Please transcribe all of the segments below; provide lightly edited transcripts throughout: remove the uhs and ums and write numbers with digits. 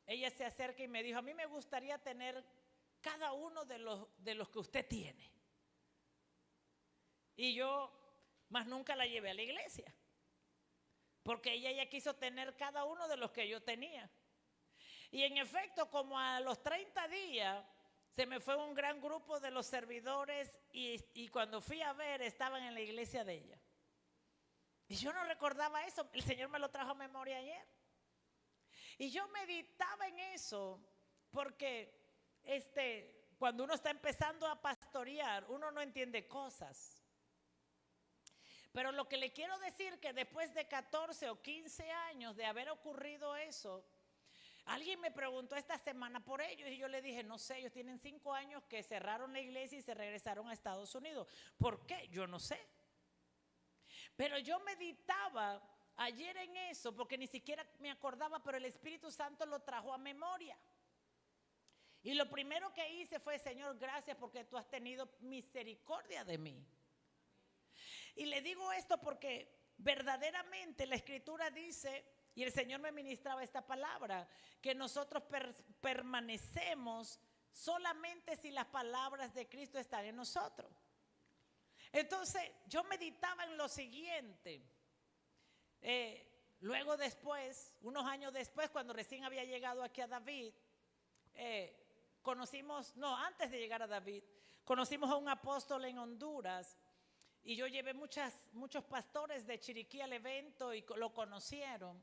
ella se acerca y me dijo, a mí me gustaría tener cada uno de los que usted tiene. Y yo más nunca la llevé a la iglesia, porque ella ya quiso tener cada uno de los que yo tenía. Y en efecto, como a los 30 días, se me fue un gran grupo de los servidores y cuando fui a ver, estaban en la iglesia de ella. Y yo no recordaba eso, el Señor me lo trajo a memoria ayer. Y yo meditaba en eso, porque cuando uno está empezando a pastorear, uno no entiende cosas. Pero lo que le quiero decir que después de 14 o 15 años de haber ocurrido eso, alguien me preguntó esta semana por ellos y yo le dije, no sé, ellos tienen 5 años que cerraron la iglesia y se regresaron a Estados Unidos. ¿Por qué? Yo no sé. Pero yo meditaba ayer en eso porque ni siquiera me acordaba, pero el Espíritu Santo lo trajo a memoria. Y lo primero que hice fue, Señor, gracias porque tú has tenido misericordia de mí. Y le digo esto porque verdaderamente la Escritura dice, y el Señor me ministraba esta palabra, que nosotros permanecemos solamente si las palabras de Cristo están en nosotros. Entonces yo meditaba en lo siguiente. Luego después, unos años después, cuando recién había llegado aquí a David, antes de llegar a David, conocimos a un apóstol en Honduras. Y yo llevé muchos pastores de Chiriquí al evento y lo conocieron.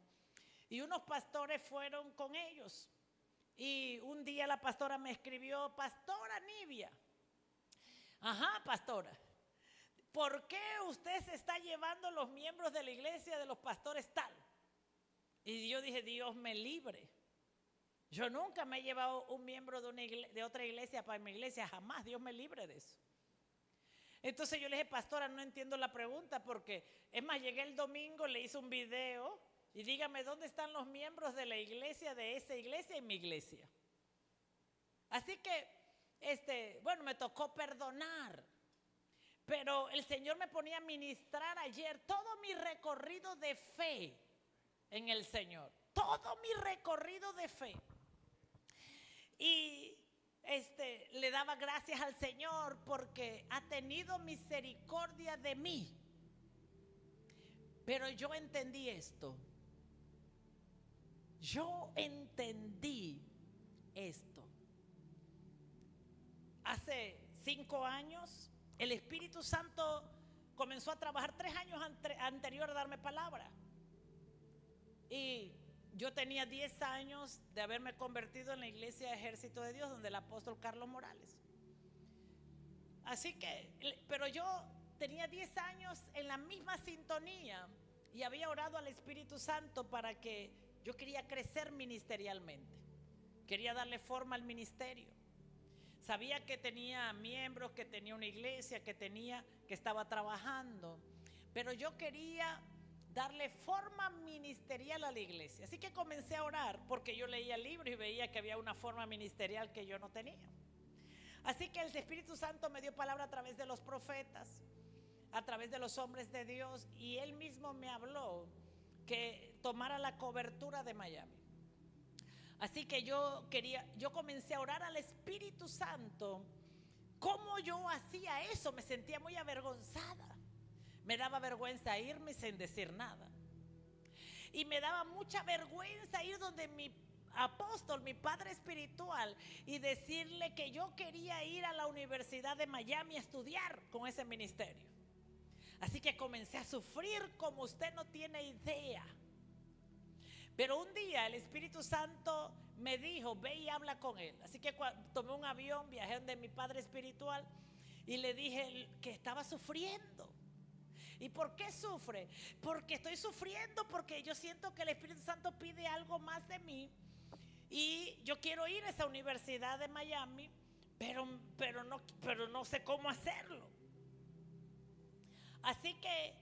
Y unos pastores fueron con ellos. Y un día la pastora me escribió, Pastora Nivia. Ajá, pastora. ¿Por qué usted se está llevando los miembros de la iglesia de los pastores tal? Y yo dije, Dios me libre. Yo nunca me he llevado un miembro de otra iglesia para mi iglesia, jamás, Dios me libre de eso. Entonces yo le dije, pastora, no entiendo la pregunta porque, es más, llegué el domingo, le hice un video y dígame dónde están los miembros de la iglesia, de esa iglesia y mi iglesia. Así que, bueno, me tocó perdonar, pero el Señor me ponía a ministrar ayer todo mi recorrido de fe en el Señor, todo mi recorrido de fe. Y le daba gracias al Señor porque ha tenido misericordia de mí. Pero yo entendí esto. Yo entendí esto. Hace 5 años, el Espíritu Santo comenzó a trabajar 3 años anterior a darme palabra. Y yo tenía 10 años de haberme convertido en la iglesia Ejército de Dios, donde el apóstol Carlos Morales. Así que, pero yo tenía 10 años en la misma sintonía y había orado al Espíritu Santo para que yo quería crecer ministerialmente. Quería darle forma al ministerio. Sabía que tenía miembros, que tenía una iglesia, que estaba trabajando, pero yo quería darle forma ministerial a la iglesia. Así que comencé a orar porque yo leía libros y veía que había una forma ministerial que yo no tenía. Así que el Espíritu Santo me dio palabra a través de los profetas, a través de los hombres de Dios, y Él mismo me habló que tomara la cobertura de Miami. Así que yo comencé a orar al Espíritu Santo. ¿Cómo yo hacía eso? Me sentía muy avergonzada. Me daba vergüenza irme sin decir nada. Y me daba mucha vergüenza ir donde mi apóstol, mi padre espiritual, y decirle que yo quería ir a la Universidad de Miami a estudiar con ese ministerio. Así que comencé a sufrir como usted no tiene idea. Pero un día el Espíritu Santo me dijo, ve y habla con él. Así que tomé un avión, viajé donde mi padre espiritual y le dije que estaba sufriendo. ¿Y por qué sufre? Porque estoy sufriendo, porque yo siento que el Espíritu Santo pide algo más de mí y yo quiero ir a esa Universidad de Miami, pero no sé cómo hacerlo. Así que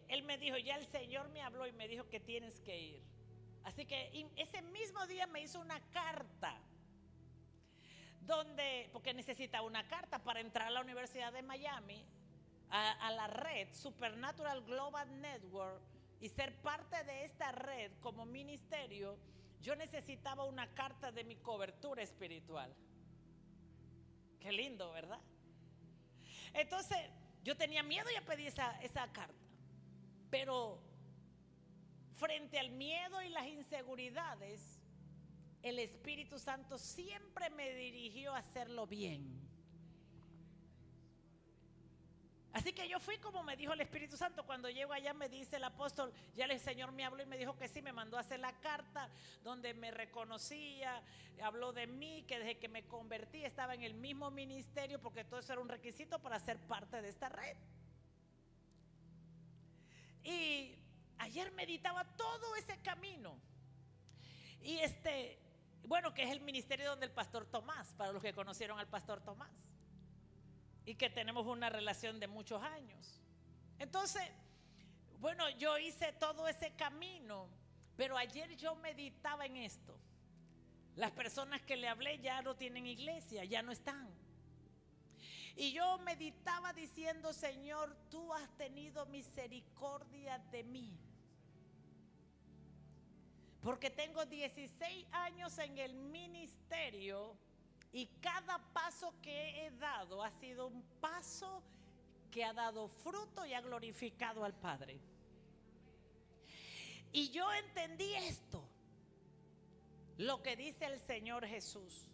él me dijo, ya el Señor me habló y me dijo que tienes que ir. Así que ese mismo día me hizo una carta porque necesitaba una carta para entrar a la Universidad de Miami, a la red Supernatural Global Network, y ser parte de esta red como ministerio. yo necesitaba una carta de mi cobertura espiritual. Qué lindo, ¿verdad? Entonces yo tenía miedo y pedí esa carta. Pero frente al miedo y las inseguridades, el Espíritu Santo siempre me dirigió a hacerlo bien. Así que yo fui como me dijo el Espíritu Santo. Cuando llego allá me dice el apóstol, ya el Señor me habló y me dijo que sí, me mandó a hacer la carta donde me reconocía, habló de mí, que desde que me convertí estaba en el mismo ministerio, porque todo eso era un requisito para ser parte de esta red. Y ayer meditaba todo ese camino. Y bueno, que es el ministerio donde el pastor Tomás, para los que conocieron al pastor Tomás, y que tenemos una relación de muchos años. Entonces, bueno, yo hice todo ese camino, pero ayer yo meditaba en esto. Las personas que le hablé ya no tienen iglesia, ya no están. Y yo meditaba diciendo, Señor, tú has tenido misericordia de mí. Porque tengo 16 años en el ministerio y cada paso que he dado ha sido un paso que ha dado fruto y ha glorificado al Padre. Y yo entendí esto, lo que dice el Señor Jesús.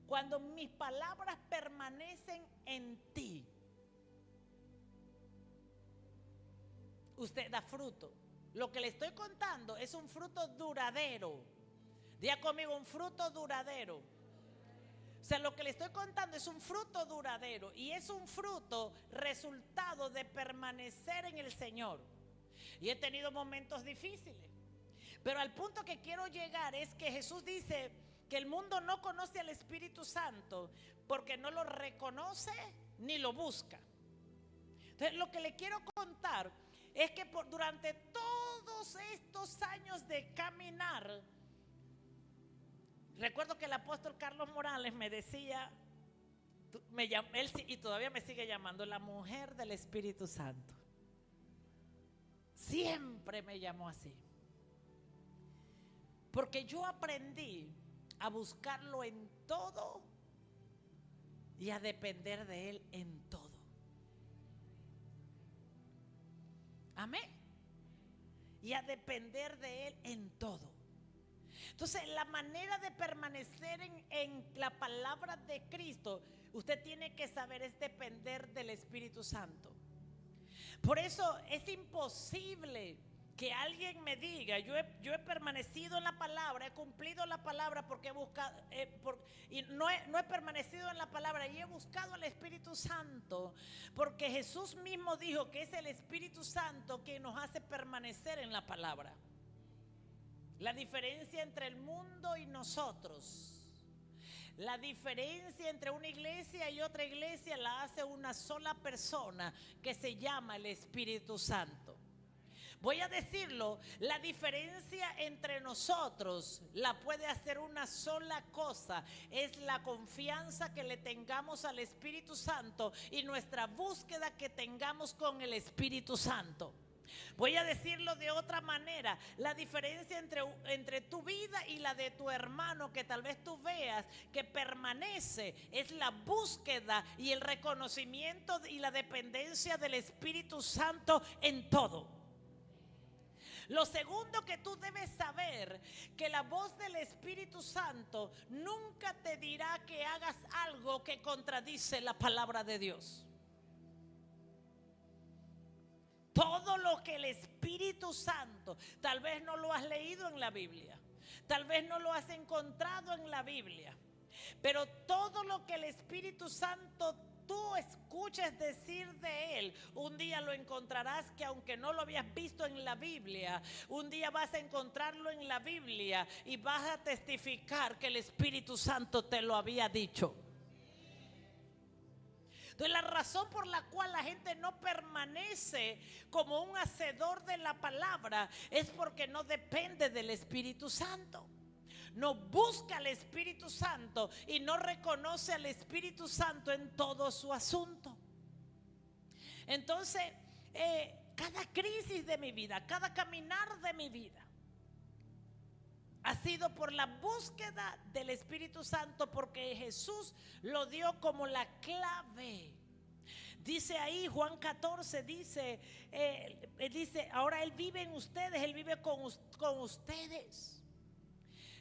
Cuando mis palabras permanecen en ti, usted da fruto. Lo que le estoy contando es un fruto duradero. Diga conmigo, un fruto duradero. O sea, lo que le estoy contando es un fruto duradero. Y es un fruto resultado de permanecer en el Señor. Y he tenido momentos difíciles. Pero al punto que quiero llegar es que Jesús dice que el mundo no conoce al Espíritu Santo porque no lo reconoce ni lo busca. Entonces lo que le quiero contar es que durante todos estos años de caminar, recuerdo que el apóstol Carlos Morales me decía, él y todavía me sigue llamando, la mujer del Espíritu Santo. Siempre me llamó así. Porque yo aprendí a buscarlo en todo y a depender de Él en todo. Amén. Y a depender de Él en todo. Entonces, la manera de permanecer en la palabra de Cristo, usted tiene que saber, es depender del Espíritu Santo. Por eso es imposible que alguien me diga, yo he permanecido en la palabra, he cumplido la palabra porque he buscado, y no he permanecido en la palabra y he buscado al Espíritu Santo, porque Jesús mismo dijo que es el Espíritu Santo que nos hace permanecer en la palabra. La diferencia entre el mundo y nosotros, la diferencia entre una iglesia y otra iglesia la hace una sola persona que se llama el Espíritu Santo. Voy a decirlo, la diferencia entre nosotros la puede hacer una sola cosa, es la confianza que le tengamos al Espíritu Santo y nuestra búsqueda que tengamos con el Espíritu Santo. Voy a decirlo de otra manera, la diferencia entre tu vida y la de tu hermano que tal vez tú veas que permanece es la búsqueda y el reconocimiento y la dependencia del Espíritu Santo en todo. Lo segundo que tú debes saber, que la voz del Espíritu Santo nunca te dirá que hagas algo que contradice la palabra de Dios. Todo lo que el Espíritu Santo, tal vez no lo has leído en la Biblia, tal vez no lo has encontrado en la Biblia, pero todo lo que el Espíritu Santo tú escuches decir de Él, un día lo encontrarás, que aunque no lo habías visto en la Biblia, un día vas a encontrarlo en la Biblia y vas a testificar que el Espíritu Santo te lo había dicho. Entonces, la razón por la cual la gente no permanece como un hacedor de la palabra es porque no depende del Espíritu Santo. No busca al Espíritu Santo y no reconoce al Espíritu Santo en todo su asunto. Entonces, cada crisis de mi vida, cada caminar de mi vida, ha sido por la búsqueda del Espíritu Santo, porque Jesús lo dio como la clave. Dice ahí Juan 14, dice, ahora Él vive en ustedes, Él vive con ustedes.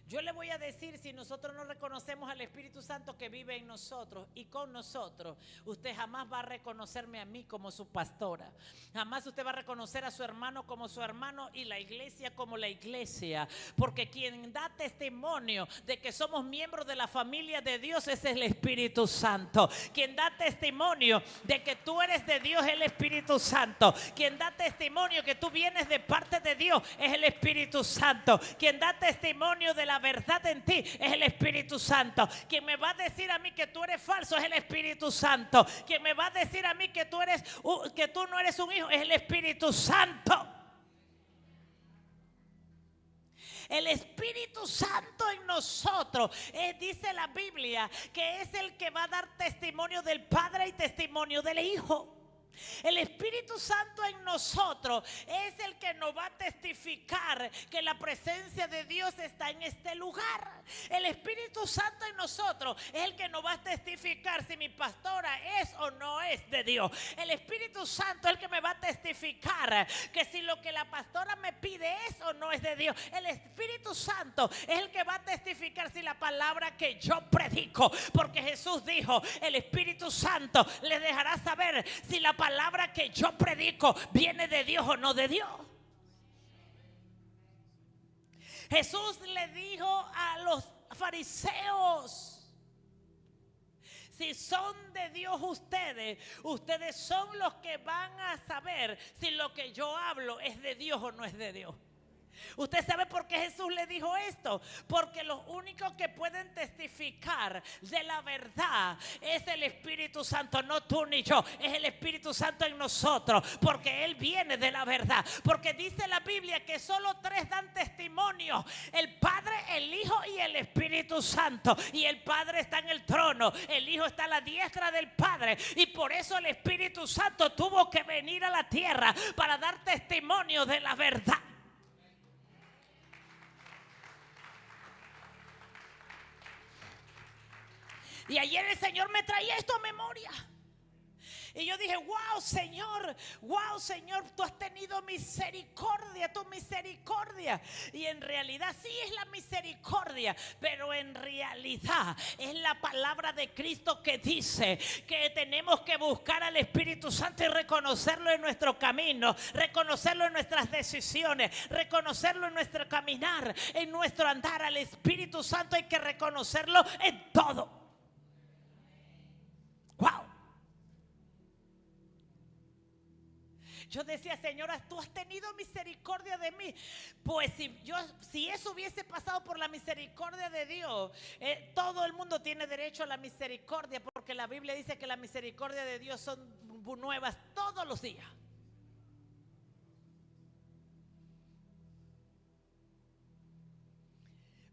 Yo le voy a decir, si nosotros no reconocemos al Espíritu Santo que vive en nosotros y con nosotros, usted jamás va a reconocerme a mí como su pastora. Jamás usted va a reconocer a su hermano como su hermano y la iglesia como la iglesia. Porque quien da testimonio de que somos miembros de la familia de Dios es el Espíritu Santo. Quien da testimonio de que tú eres de Dios es el Espíritu Santo. Quien da testimonio que tú vienes de parte de Dios es el Espíritu Santo. Quien da testimonio de la verdad en ti es el Espíritu Santo. Quien me va a decir a mí que tú eres falso es el Espíritu Santo. Quien me va a decir a mí que tú no eres un hijo es el Espíritu Santo. El Espíritu Santo en nosotros, dice la Biblia, que es el que va a dar testimonio del Padre y testimonio del Hijo. El Espíritu Santo en nosotros es el que nos va a testificar que la presencia de Dios está en este lugar. El Espíritu Santo en nosotros es el que nos va a testificar si mi pastora es o no es de Dios. El Espíritu Santo es el que me va a testificar que si lo que la pastora me pide es o no es de Dios. El Espíritu Santo es el que va a testificar si la palabra que yo predico, porque Jesús dijo, el Espíritu Santo les dejará saber si la palabra que yo predico viene de Dios o no de Dios. Jesús le dijo a los fariseos, si son de Dios ustedes son los que van a saber si lo que yo hablo es de Dios o no es de Dios. ¿Usted sabe por qué Jesús le dijo esto? Porque los únicos que pueden testificar de la verdad es el Espíritu Santo, no tú ni yo, es el Espíritu Santo en nosotros, porque Él viene de la verdad. Porque dice la Biblia que solo tres dan testimonio: el Padre, el Hijo y el Espíritu Santo. Y el Padre está en el trono, el Hijo está a la diestra del Padre, y por eso el Espíritu Santo tuvo que venir a la tierra para dar testimonio de la verdad. Y ayer el Señor me traía esto a memoria. Y yo dije, wow, Señor, tú has tenido misericordia, tu misericordia. Y en realidad sí es la misericordia, pero en realidad es la palabra de Cristo que dice que tenemos que buscar al Espíritu Santo y reconocerlo en nuestro camino, reconocerlo en nuestras decisiones, reconocerlo en nuestro caminar, en nuestro andar. Al Espíritu Santo hay que reconocerlo en todo. Wow. Yo decía, Señora, tú has tenido misericordia de mí. Pues si eso hubiese pasado por la misericordia de Dios, todo el mundo tiene derecho a la misericordia, porque la Biblia dice que la misericordia de Dios son nuevas todos los días.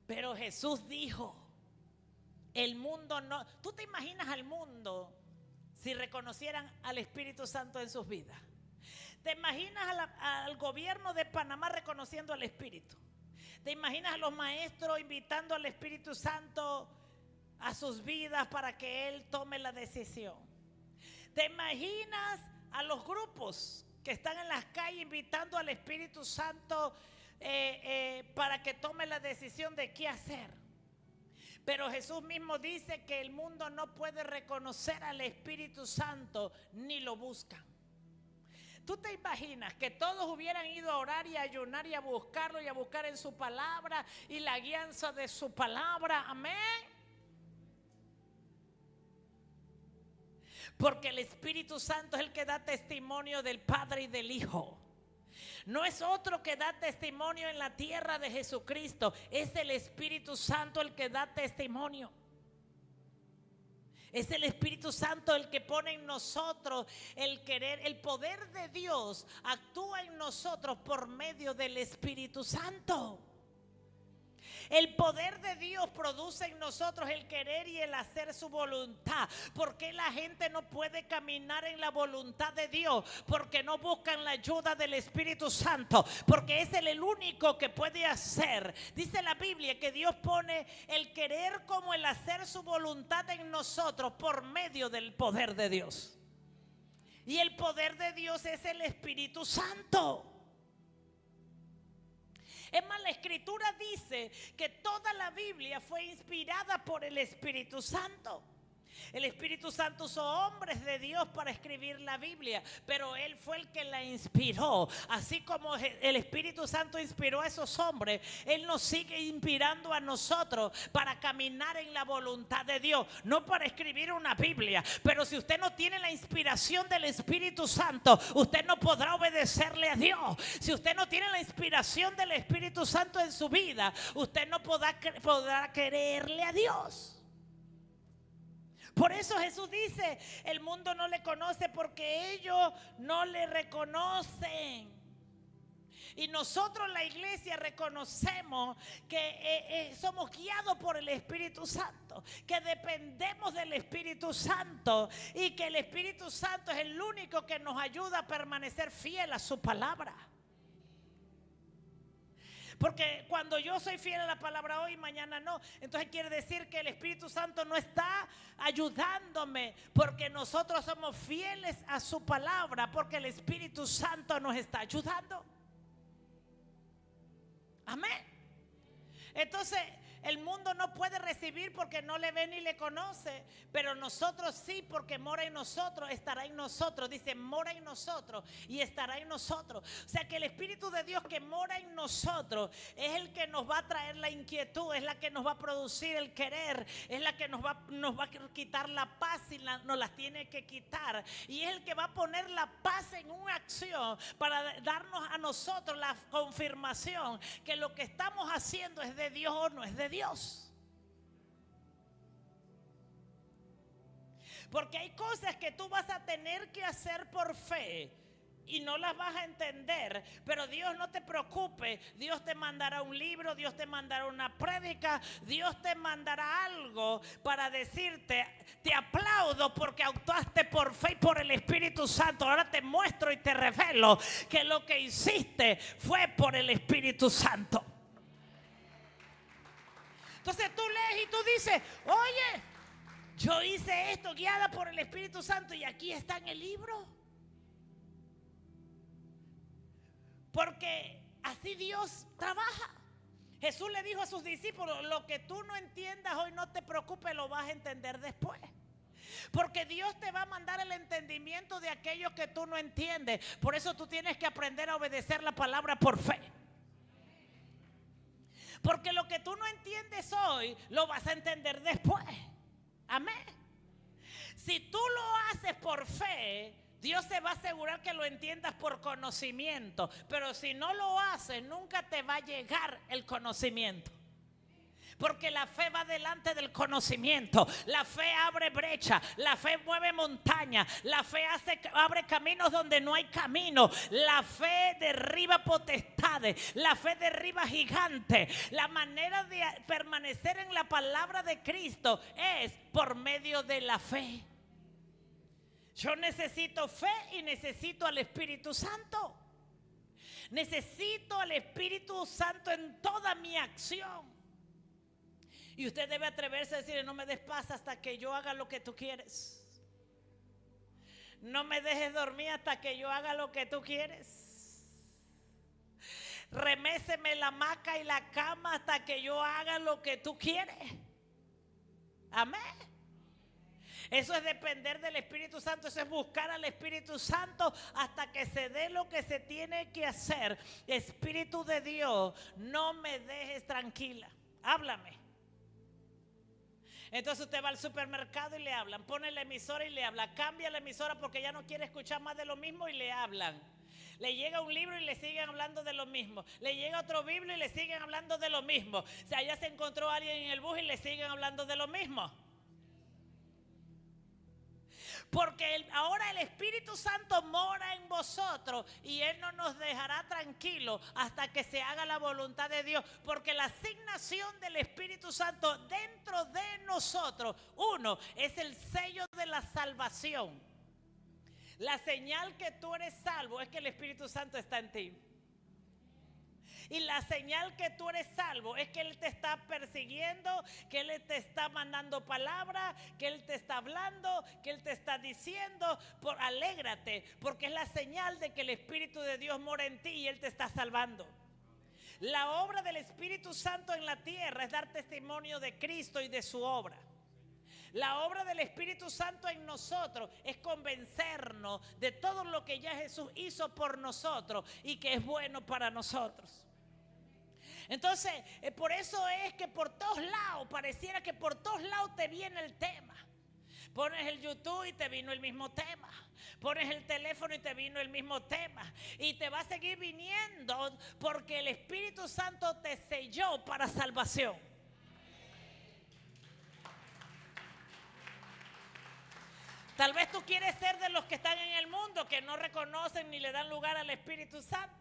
Pero Jesús dijo, el mundo no. ¿Tú te imaginas al mundo si reconocieran al Espíritu Santo en sus vidas? ¿Te imaginas al gobierno de Panamá reconociendo al Espíritu? ¿Te imaginas a los maestros invitando al Espíritu Santo a sus vidas para que Él tome la decisión? ¿Te imaginas a los grupos que están en las calles invitando al Espíritu Santo para que tome la decisión de qué hacer? Pero Jesús mismo dice que el mundo no puede reconocer al Espíritu Santo ni lo buscan. ¿Tú te imaginas que todos hubieran ido a orar y a ayunar y a buscarlo y a buscar en su palabra y la guianza de su palabra? Amén. Porque el Espíritu Santo es el que da testimonio del Padre y del Hijo. No es otro que da testimonio en la tierra de Jesucristo, es el Espíritu Santo el que da testimonio. Es el Espíritu Santo el que pone en nosotros el querer. El poder de Dios actúa en nosotros por medio del Espíritu Santo. El poder de Dios produce en nosotros el querer y el hacer su voluntad. ¿Por qué la gente no puede caminar en la voluntad de Dios? Porque no buscan la ayuda del Espíritu Santo, porque es el único que puede hacer. Dice la Biblia que Dios pone el querer como el hacer su voluntad en nosotros por medio del poder de Dios. Y el poder de Dios es el Espíritu Santo. Es más, la Escritura dice que toda la Biblia fue inspirada por el Espíritu Santo. El Espíritu Santo usó hombres de Dios para escribir la Biblia, pero Él fue el que la inspiró. Así como el Espíritu Santo inspiró a esos hombres, Él nos sigue inspirando a nosotros para caminar en la voluntad de Dios, no para escribir una Biblia. Pero si usted no tiene la inspiración del Espíritu Santo, usted no podrá obedecerle a Dios. Si usted no tiene la inspiración del Espíritu Santo en su vida, usted no podrá quererle a Dios. Por eso Jesús dice, el mundo no le conoce porque ellos no le reconocen. Y nosotros, la iglesia, reconocemos que somos guiados por el Espíritu Santo, que dependemos del Espíritu Santo y que el Espíritu Santo es el único que nos ayuda a permanecer fiel a su palabra. Porque cuando yo soy fiel a la palabra hoy, mañana no. Entonces quiere decir que el Espíritu Santo no está ayudándome, porque nosotros somos fieles a su palabra, porque el Espíritu Santo nos está ayudando. Amén. Entonces el mundo no puede recibir porque no le ve ni le conoce, pero nosotros sí, porque mora en nosotros, estará en nosotros. Dice, mora en nosotros y estará en nosotros. O sea que el Espíritu de Dios que mora en nosotros es el que nos va a traer la inquietud, es la que nos va a producir el querer, es la que nos va a quitar la paz y nos las tiene que quitar. Y es el que va a poner la paz en una acción para darnos a nosotros la confirmación que lo que estamos haciendo es de Dios o no es de Dios. Porque hay cosas que tú vas a tener que hacer por fe y no las vas a entender, pero Dios, no te preocupes, Dios te mandará un libro, Dios te mandará una prédica, Dios te mandará algo para decirte, te aplaudo porque actuaste por fe y por el Espíritu Santo. Ahora te muestro y te revelo que lo que hiciste fue por el Espíritu Santo. Entonces tú lees y tú dices, oye, yo hice esto guiada por el Espíritu Santo y aquí está en el libro. Porque así Dios trabaja. Jesús le dijo a sus discípulos, lo que tú no entiendas hoy, no te preocupes, lo vas a entender después. Porque Dios te va a mandar el entendimiento de aquello que tú no entiendes. Por eso tú tienes que aprender a obedecer la palabra por fe. Porque lo que tú no entiendes hoy, lo vas a entender después. Amén. Si tú lo haces por fe, Dios se va a asegurar que lo entiendas por conocimiento. Pero si no lo haces, nunca te va a llegar el conocimiento. Porque la fe va delante del conocimiento. La fe abre brecha, la fe mueve montaña, la fe abre caminos donde no hay camino. La fe derriba potestades, la fe derriba gigantes. La manera de permanecer en la palabra de Cristo es por medio de la fe. Yo necesito fe y necesito al Espíritu Santo. Necesito al Espíritu Santo en toda mi acción. Y usted debe atreverse a decirle, no me des paz hasta que yo haga lo que tú quieres. No me dejes dormir hasta que yo haga lo que tú quieres. Reméceme la hamaca y la cama hasta que yo haga lo que tú quieres. Amén. Eso es depender del Espíritu Santo. Eso es buscar al Espíritu Santo hasta que se dé lo que se tiene que hacer. Espíritu de Dios, no me dejes tranquila. Háblame. Entonces usted va al supermercado y le hablan, pone la emisora y le habla, cambia la emisora porque ya no quiere escuchar más de lo mismo y le hablan. Le llega un libro y le siguen hablando de lo mismo. Le llega otro libro y le siguen hablando de lo mismo. O sea, ya se encontró a alguien en el bus y le siguen hablando de lo mismo. Porque ahora el Espíritu Santo mora en vosotros y Él no nos dejará tranquilos hasta que se haga la voluntad de Dios. Porque la asignación del Espíritu Santo dentro de nosotros, uno, es el sello de la salvación. La señal que tú eres salvo es que el Espíritu Santo está en ti. Y la señal que tú eres salvo es que Él te está persiguiendo, que Él te está mandando palabras, que Él te está hablando, que Él te está diciendo, alégrate, porque es la señal de que el Espíritu de Dios mora en ti y Él te está salvando. La obra del Espíritu Santo en la tierra es dar testimonio de Cristo y de su obra. La obra del Espíritu Santo en nosotros es convencernos de todo lo que ya Jesús hizo por nosotros y que es bueno para nosotros. Entonces, por eso es que por todos lados, pareciera que por todos lados te viene el tema. Pones el YouTube y te vino el mismo tema. Pones el teléfono y te vino el mismo tema. Y te va a seguir viniendo porque el Espíritu Santo te selló para salvación. Tal vez tú quieres ser de los que están en el mundo, que no reconocen ni le dan lugar al Espíritu Santo.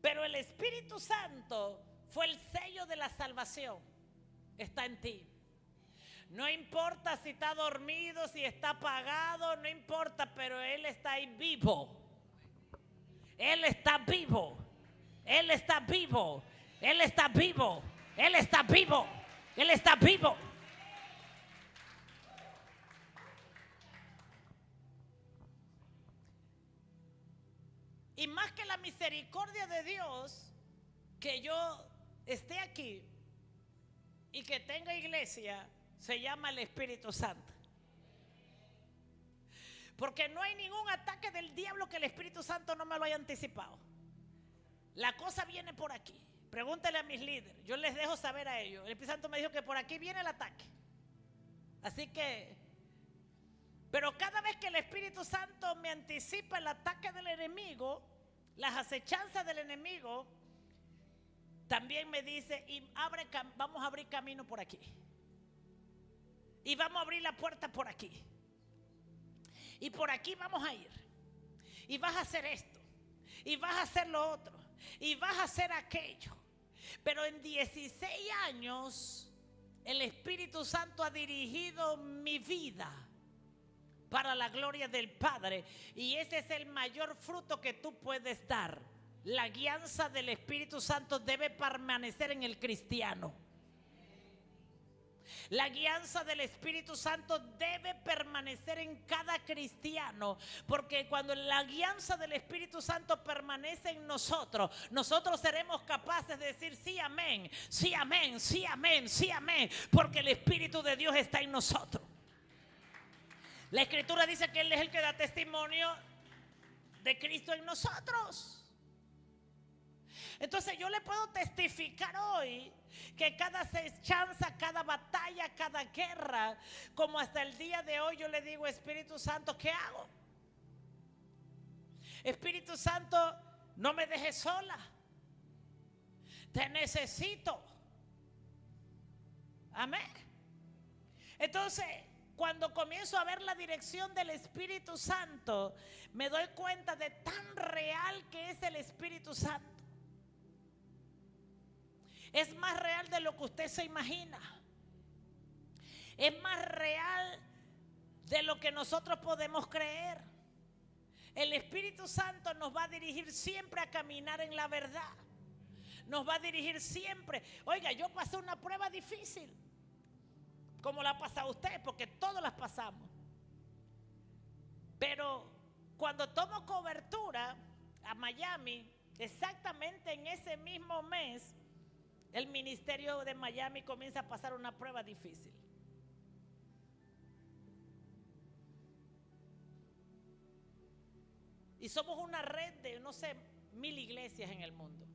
Pero el Espíritu Santo fue el sello de la salvación. Está en ti. No importa si está dormido, si está apagado, no importa, pero Él está ahí vivo. Él está vivo. Él está vivo. Él está vivo. Él está vivo. Él está vivo. Y más que la misericordia de Dios, que yo esté aquí y que tenga iglesia, se llama el Espíritu Santo. Porque no hay ningún ataque del diablo que el Espíritu Santo no me lo haya anticipado. La cosa viene por aquí. Pregúntale a mis líderes, yo les dejo saber a ellos. El Espíritu Santo me dijo que por aquí viene el ataque. Así que, pero cada vez que el Espíritu Santo me anticipa el ataque del enemigo, las acechanzas del enemigo, también me dice, y vamos a abrir camino por aquí. Y vamos a abrir la puerta por aquí. Y por aquí vamos a ir. Y vas a hacer esto. Y vas a hacer lo otro. Y vas a hacer aquello. Pero en 16 años, el Espíritu Santo ha dirigido mi vida para la gloria del Padre. Y ese es el mayor fruto que tú puedes dar. La guianza del Espíritu Santo debe permanecer en el cristiano. La guianza del Espíritu Santo debe permanecer en cada cristiano, porque cuando la guianza del Espíritu Santo permanece en nosotros, nosotros seremos capaces de decir sí, amén, sí, amén, sí, amén, sí, amén, porque el Espíritu de Dios está en nosotros. La Escritura dice que Él es el que da testimonio de Cristo en nosotros. Entonces yo le puedo testificar hoy que cada acechanza, cada batalla, cada guerra, como hasta el día de hoy yo le digo, Espíritu Santo, ¿qué hago? Espíritu Santo, no me dejes sola. Te necesito. Amén. Entonces, cuando comienzo a ver la dirección del Espíritu Santo, me doy cuenta de tan real que es el Espíritu Santo. Es más real de lo que usted se imagina. Es más real de lo que nosotros podemos creer. El Espíritu Santo nos va a dirigir siempre a caminar en la verdad. Nos va a dirigir siempre. Oiga, yo pasé una prueba difícil, como la ha pasado usted, porque todos las pasamos. Pero cuando tomo cobertura a Miami, exactamente en ese mismo mes, el ministerio de Miami comienza a pasar una prueba difícil. Y somos una red de, no sé, 1000 iglesias en el mundo.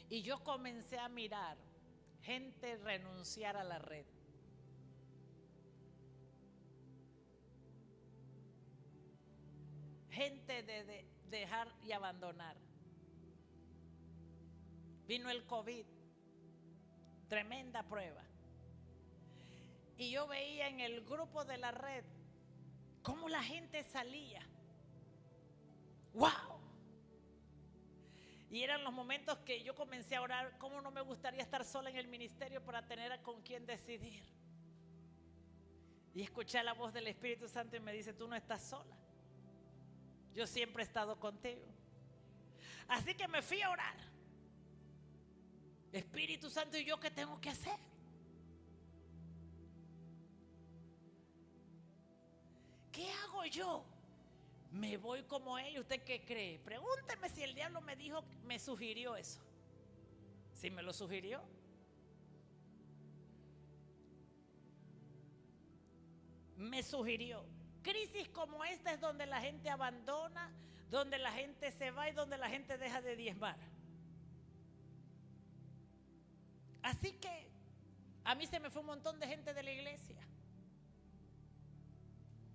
Y yo comencé a mirar gente renunciar a la red. Gente de dejar y abandonar. Vino el COVID, tremenda prueba. y yo veía en el grupo de la red cómo la gente salía. ¡Wow! Y eran los momentos que yo comencé a orar, cómo no me gustaría estar sola en el ministerio para tener con quién decidir. Y escuché la voz del Espíritu Santo y me dice: tú no estás sola, yo siempre he estado contigo. Así que me fui a orar. Espíritu Santo, ¿y yo qué tengo que hacer? ¿Qué hago yo? ¿Me voy como ellos? ¿Usted qué cree? Pregúnteme si el diablo me dijo, me sugirió eso. Si me lo sugirió. Me sugirió. Crisis como esta es donde la gente abandona, donde la gente se va y donde la gente deja de diezmar. Así que a mí se me fue un montón de gente de la iglesia.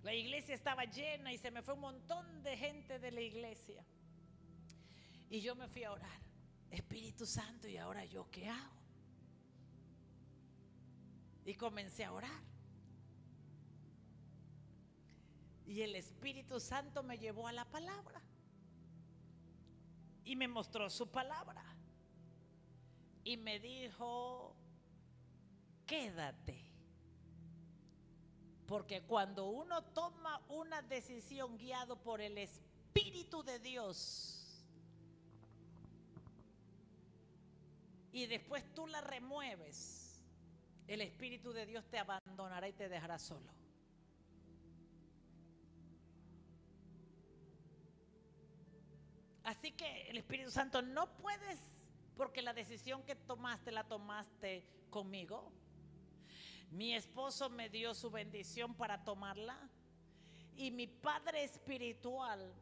La iglesia estaba llena y se me fue un montón de gente de la iglesia. Y yo me fui a orar. Espíritu Santo, ¿y ahora yo qué hago? Y comencé a orar. Y el Espíritu Santo me llevó a la palabra. Y me mostró su palabra. Y me dijo: quédate. Porque cuando uno toma una decisión guiado por el Espíritu de Dios y después tú la remueves, el Espíritu de Dios te abandonará y te dejará solo. Así que el Espíritu Santo, no puedes, porque la decisión que tomaste la tomaste conmigo. Mi esposo me dio su bendición para tomarla y mi padre espiritual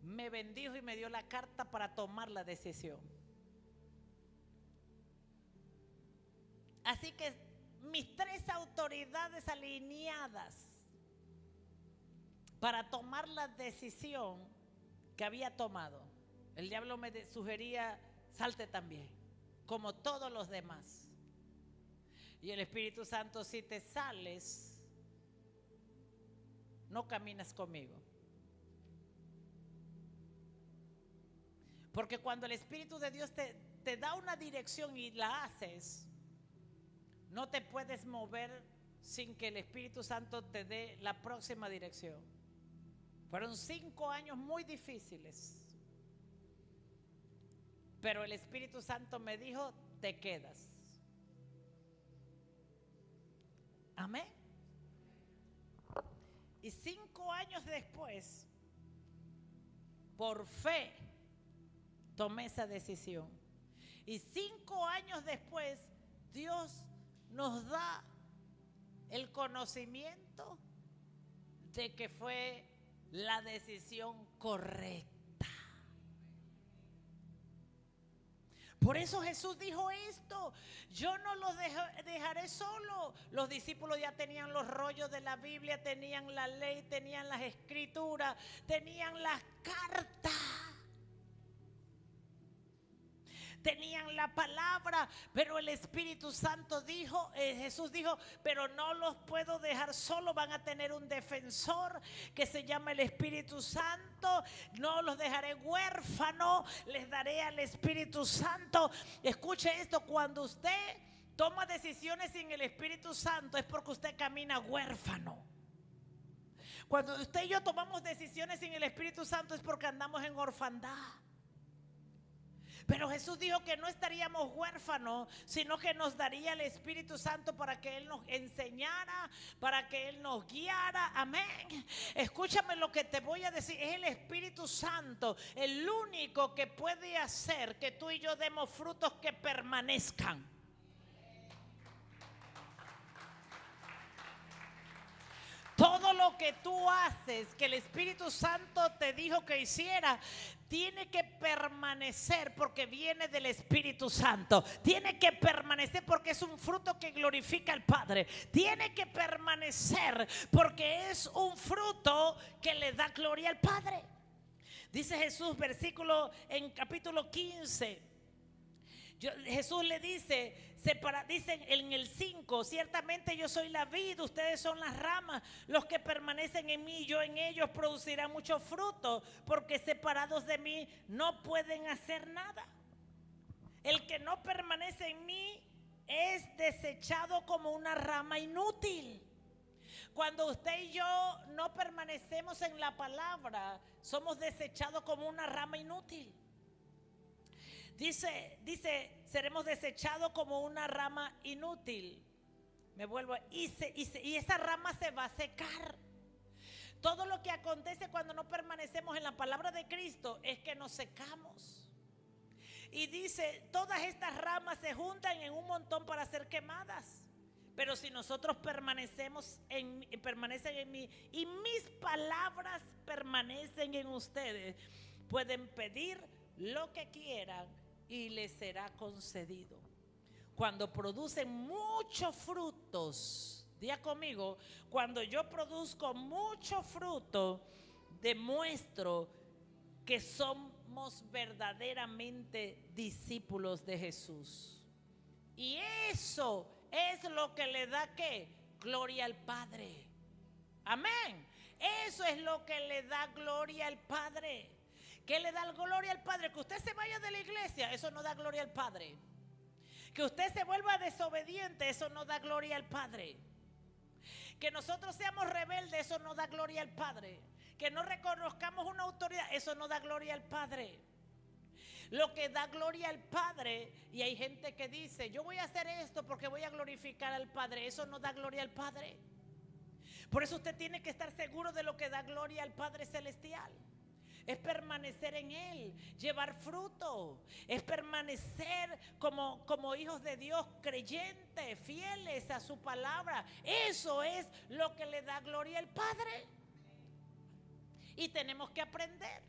me bendijo y me dio la carta para tomar la decisión. Así que mis tres autoridades alineadas para tomar la decisión que había tomado. El diablo me sugería: salte también, como todos los demás. Y el Espíritu Santo: si te sales, no caminas conmigo. Porque cuando el Espíritu de Dios te da una dirección y la haces, no te puedes mover sin que el Espíritu Santo te dé la próxima dirección. Fueron 5 años muy difíciles, pero el Espíritu Santo me dijo: te quedas. Amén. Y 5 años después, por fe, tomé esa decisión. Y 5 años después, Dios nos da el conocimiento de que fue la decisión correcta. Por eso Jesús dijo esto: yo no los dejaré solo. Los discípulos ya tenían los rollos de la Biblia, tenían la ley, tenían las escrituras, tenían las cartas, tenían la palabra, pero el Espíritu Santo dijo, Jesús dijo: pero no los puedo dejar solo, van a tener un defensor que se llama el Espíritu Santo. No los dejaré huérfanos, les daré al Espíritu Santo. Escuche esto: cuando usted toma decisiones sin el Espíritu Santo es porque usted camina huérfano. Cuando usted y yo tomamos decisiones sin el Espíritu Santo es porque andamos en orfandad. Pero Jesús dijo que no estaríamos huérfanos, sino que nos daría el Espíritu Santo para que Él nos enseñara, para que Él nos guiara. Amén. Escúchame lo que te voy a decir: es el Espíritu Santo el único que puede hacer que tú y yo demos frutos que permanezcan. Todo lo que tú haces, que el Espíritu Santo te dijo que hiciera, tiene que permanecer porque viene del Espíritu Santo. Tiene que permanecer porque es un fruto que glorifica al Padre. Tiene que permanecer porque es un fruto que le da gloria al Padre. Dice Jesús, versículo en capítulo 15, Jesús le dice, dicen en el 5, ciertamente yo soy la vid, ustedes son las ramas, los que permanecen en mí, yo en ellos producirán mucho fruto, porque separados de mí no pueden hacer nada. El que no permanece en mí es desechado como una rama inútil. Cuando usted y yo no permanecemos en la palabra, somos desechados como una rama inútil. Dice, seremos desechados como una rama inútil. Y esa rama se va a secar. Todo lo que acontece cuando no permanecemos en la palabra de Cristo es que nos secamos. Y dice, todas estas ramas se juntan en un montón para ser quemadas. Pero si nosotros permanecen en mí y mis palabras permanecen en ustedes, pueden pedir lo que quieran y les será concedido. Cuando producen muchos frutos, diga conmigo, cuando yo produzco mucho fruto, demuestro que somos verdaderamente discípulos de Jesús. Y eso es lo que le da ¿qué? Gloria al Padre. Amén. Eso es lo que le da gloria al Padre. ¿Qué le da gloria al Padre? Que usted se vaya de la iglesia, eso no da gloria al Padre. Que usted se vuelva desobediente, eso no da gloria al Padre. Que nosotros seamos rebeldes, eso no da gloria al Padre. Que no reconozcamos una autoridad, eso no da gloria al Padre. Lo que da gloria al Padre, y hay gente que dice, yo voy a hacer esto porque voy a glorificar al Padre, eso no da gloria al Padre. Por eso usted tiene que estar seguro de lo que da gloria al Padre Celestial. Es permanecer en Él, llevar fruto, es permanecer como hijos de Dios, creyentes, fieles a su palabra. Eso es lo que le da gloria al Padre. Y tenemos que aprender,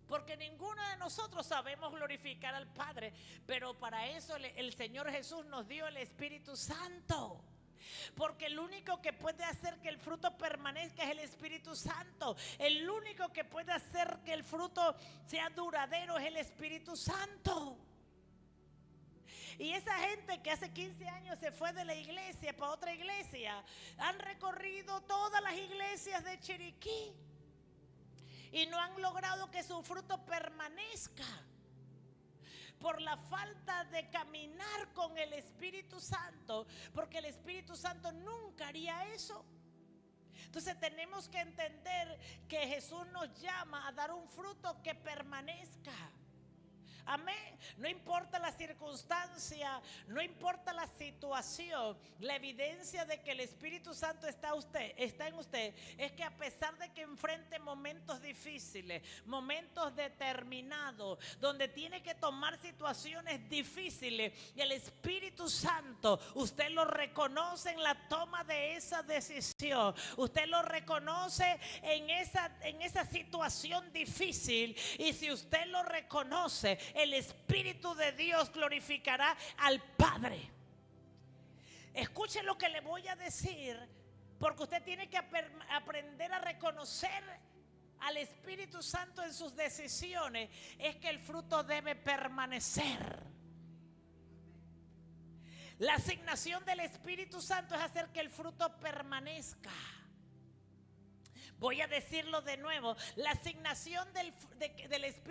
porque ninguno de nosotros sabemos glorificar al Padre, pero para eso el Señor Jesús nos dio el Espíritu Santo. Porque el único que puede hacer que el fruto permanezca es el Espíritu Santo. El único que puede hacer que el fruto sea duradero es el Espíritu Santo. Y esa gente que hace 15 años se fue de la iglesia para otra iglesia, han recorrido todas las iglesias de Chiriquí y no han logrado que su fruto permanezca. Por la falta de caminar con el Espíritu Santo, porque el Espíritu Santo nunca haría eso. Entonces tenemos que entender que Jesús nos llama a dar un fruto que permanezca. Amén. No importa la circunstancia, no importa la situación, la evidencia de que el Espíritu Santo está en usted es que a pesar de que enfrente momentos difíciles, momentos determinados, donde tiene que tomar situaciones difíciles, y el Espíritu Santo usted lo reconoce en la toma de esa decisión, usted lo reconoce en esa situación difícil, y si usted lo reconoce, el Espíritu de Dios glorificará al Padre. Escuche lo que le voy a decir, porque usted tiene que aprender a reconocer al Espíritu Santo en sus decisiones. Es que el fruto debe permanecer. La asignación del Espíritu Santo es hacer que el fruto permanezca. Voy a decirlo de nuevo. La asignación del Espíritu